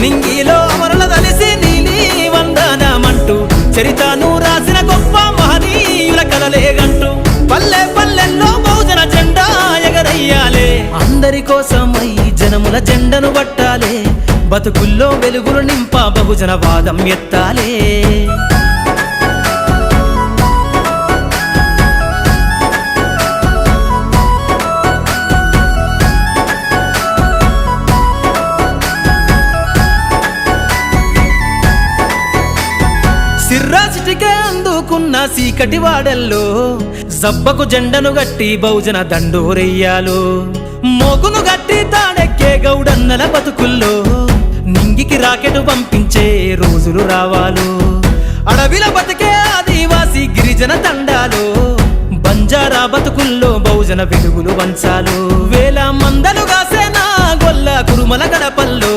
నింగిలో అమరుల తలిసి నీలి వందనమంటూ చరితను రాసిన గొప్ప మహనీయుల కలలేగంటూ పల్లె పల్లెల్లో బహుజన జెండా ఎగరయ్యాలే అందరి కోసమై జనముల జెండను పట్టాలే బతుకుల్లో వెలుగులు నింప బహుజన వాదం ఎత్తాలే సిర్రాసిటికే అందుకున్న సీకటి వాడల్లో జబ్బకు జెండను గట్టి బహుజన దండోరెయ్యాలు మోగును గట్టి తాడెక్కే గౌడన్నల బతుకుల్లో నింగికి రాకెట్ పంపించే రోజులు రావాలు అడవిల బతికే ఆదివాసి గిరిజన తండాలు బంజారా బతుకుల్లో బహుజన వెలుగులు వంచాలు వేల మందలుగా సేనా గొల్ల కురుమల గడపల్లో